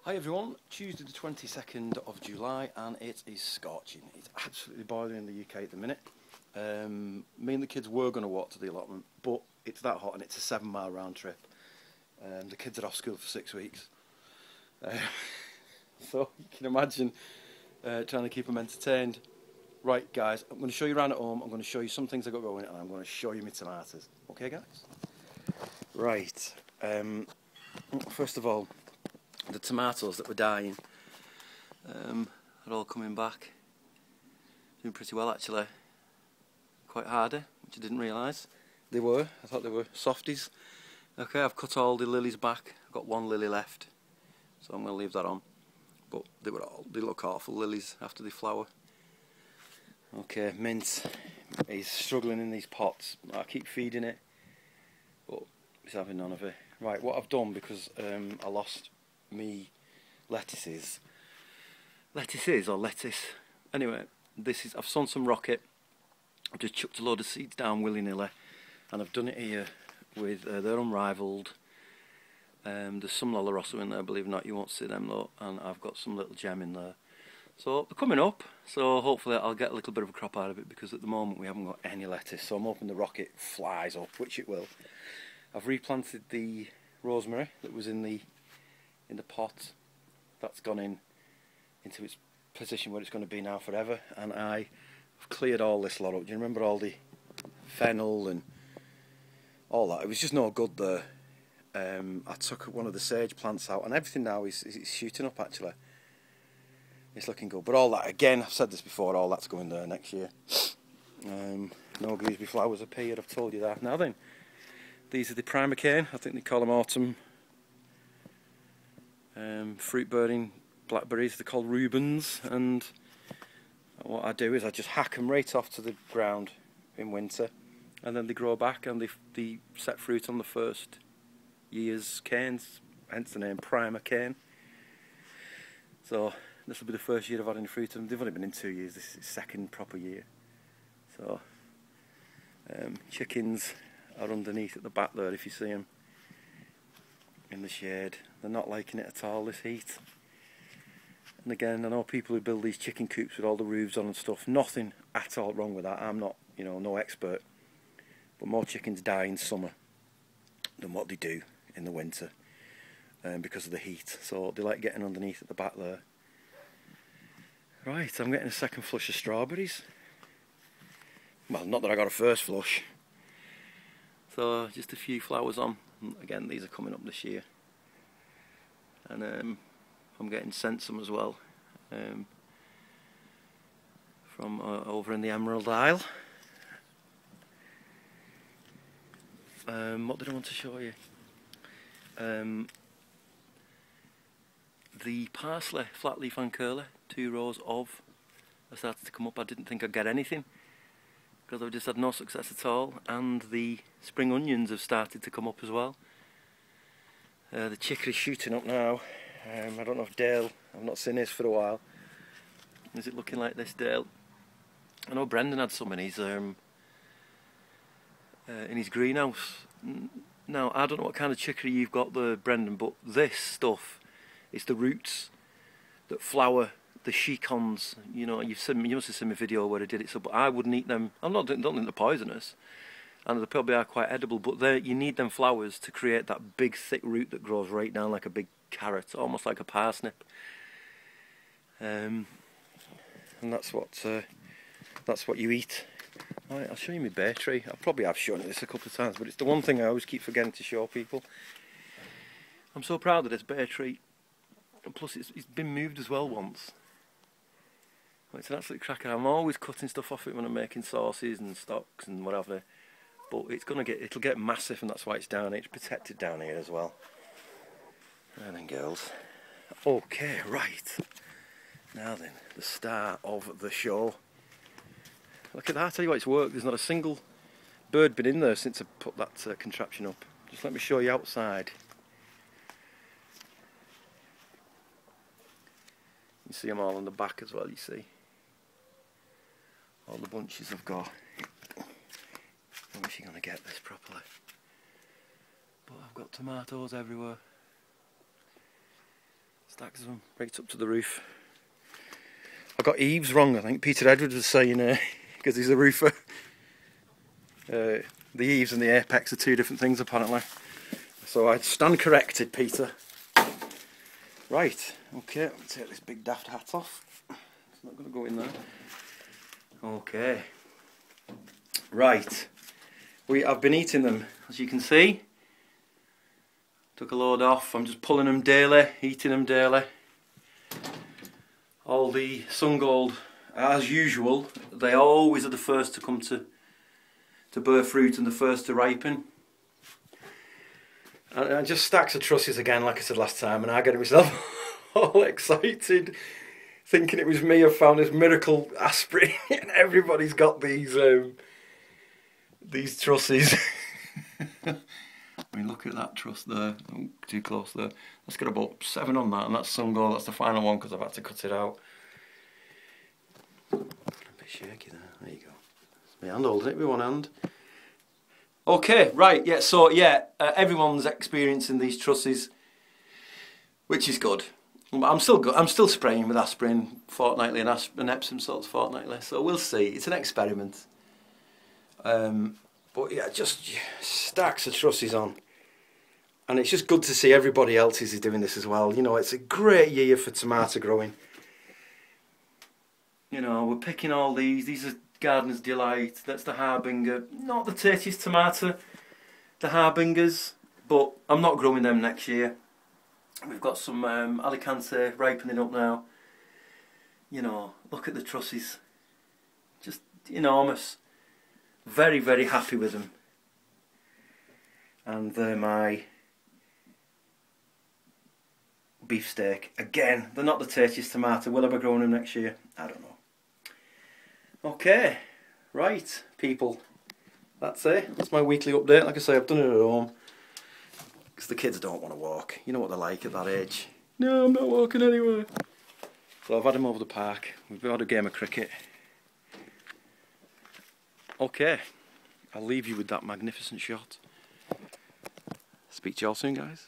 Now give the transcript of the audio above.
Hi everyone, Tuesday the 22nd of July and it is scorching. It's absolutely boiling in the UK at the minute. Me and the kids were going to walk to the allotment, but it's that hot and it's a 7-mile round trip. The kids are off school for 6 weeks. So you can imagine trying to keep them entertained. Right guys, I'm going to show you around at home, I'm going to show you some things I got going and I'm going to show you my tomatoes. Okay guys? Right, first of all, the tomatoes that were dying are all coming back. Doing pretty well actually. Quite hardy, which I didn't realise. They were. I thought they were softies. Okay, I've cut all the lilies back. I've got one lily left, so I'm going to leave that on. But they look awful lilies after they flower. Okay, mint is struggling in these pots. I keep feeding it, but it's having none of it. Right, what I've done, because I lost me lettuce. Anyway, I've sown some rocket. I've just chucked a load of seeds down willy-nilly, and I've done it here with they're unrivaled. There's some Lola Rosso in there, believe it or not. You won't see them though, and I've got some little gem in there. So they're coming up, so hopefully I'll get a little bit of a crop out of it, because at the moment we haven't got any lettuce, so I'm hoping the rocket flies up, which it will. I've replanted the rosemary that was in the pot. That's gone into its position where it's going to be now forever, and I've cleared all this lot up. Do you remember all the fennel and all that? It was just no good there. I took one of the sage plants out and everything now is shooting up actually. It's looking good, but all that, again, I've said this before, all that's going there next year. No gooseberry flowers appeared, I've told you that. Now then, these are the primer cane, I think they call them autumn fruit bearing blackberries. They're called Rubens, and what I do is I just hack them right off to the ground in winter, and then they grow back and they set fruit on the first year's canes, hence the name primer cane. So this will be the first year I've had any fruit, and they've only been in 2 years. This is its second proper year. So chickens are underneath at the back there, if you see them in the shade. They're not liking it at all, this heat. And again, I know people who build these chicken coops with all the roofs on and stuff. Nothing at all wrong with that. I'm not, no expert. But more chickens die in summer than what they do in the winter, because of the heat. So they like getting underneath at the back there. Right, I'm getting a second flush of strawberries. Well, not that I got a first flush. So just a few flowers on. Again, these are coming up this year. And I'm getting sent some as well from over in the Emerald Isle. What did I want to show you? The parsley, flat leaf and curler, 2 rows of, have started to come up. I didn't think I'd get anything, because I've just had no success at all. And the spring onions have started to come up as well. The chicory's shooting up now. I don't know if Dale, I've not seen this for a while. Is it looking like this, Dale? I know Brendan had some in his greenhouse. Now, I don't know what kind of chicory you've got there, Brendan, but this stuff, it's the roots that flower the chicons. You must have seen my video where I did it. So, but I wouldn't eat them. I don't think they're poisonous, and they probably are quite edible. But you need them flowers to create that big, thick root that grows right down like a big carrot, almost like a parsnip. And that's what you eat. Right, I'll show you my bay tree. I probably have shown this a couple of times, but it's the one thing I always keep forgetting to show people. I'm so proud of this bay tree, and plus it's been moved as well once. Well, it's an absolute cracker. I'm always cutting stuff off it when I'm making sauces and stocks and whatever, but it'll get massive, and that's why it's down here. It's protected down here as well. And then girls. Okay, right. Now then, the star of the show. Look at that, I tell you what, it's worked. There's not a single bird been in there since I put that contraption up. Just let me show you outside. You see them all on the back as well, you see. All the bunches I've got. I wish you're going to get this properly. But I've got tomatoes everywhere. Stacks of them right up to the roof. I got eaves wrong, I think. Peter Edwards was saying, because he's a roofer, the eaves and the apex are two different things apparently. So I stand corrected, Peter. Right, okay, let me take this big daft hat off. It's not going to go in there. Okay. Right. I've been eating them, as you can see. Took a load off. I'm just pulling them daily, eating them daily. All the sun gold, as usual, they always are the first to come to bear fruit and the first to ripen. And just stacks of trusses again, like I said last time, and I get myself all excited, thinking it was me. I found this miracle aspirin, and everybody's got these trusses. I mean, look at that truss there. Oh, too close there. Let's get about 7 on that, and that's sun gold. That's the final one because I've had to cut it out. A bit shaky there. There you go. It's my hand holding it with one hand. Okay, right, yeah, so yeah, everyone's experiencing these trusses, which is good. I'm still spraying with aspirin fortnightly and Epsom salts fortnightly, so we'll see. It's an experiment. But yeah, just stacks of trusses on. And it's just good to see everybody else is doing this as well. You know, it's a great year for tomato growing. You know, we're picking all these are Gardener's Delight, that's the Harbinger, not the tastiest tomato, the Harbingers, but I'm not growing them next year. We've got some Alicante ripening up now. You know, look at the trusses, just enormous. Very, very happy with them. And they're my beefsteak. Again, they're not the tastiest tomato. Will I be growing them next year? I don't know. Okay, right, people. That's it. That's my weekly update. Like I say, I've done it at home. Because the kids don't want to walk. You know what they're like at that age. No, I'm not walking anywhere. So I've had them over the park. We've had a game of cricket. Okay, I'll leave you with that magnificent shot. Speak to you all soon, guys.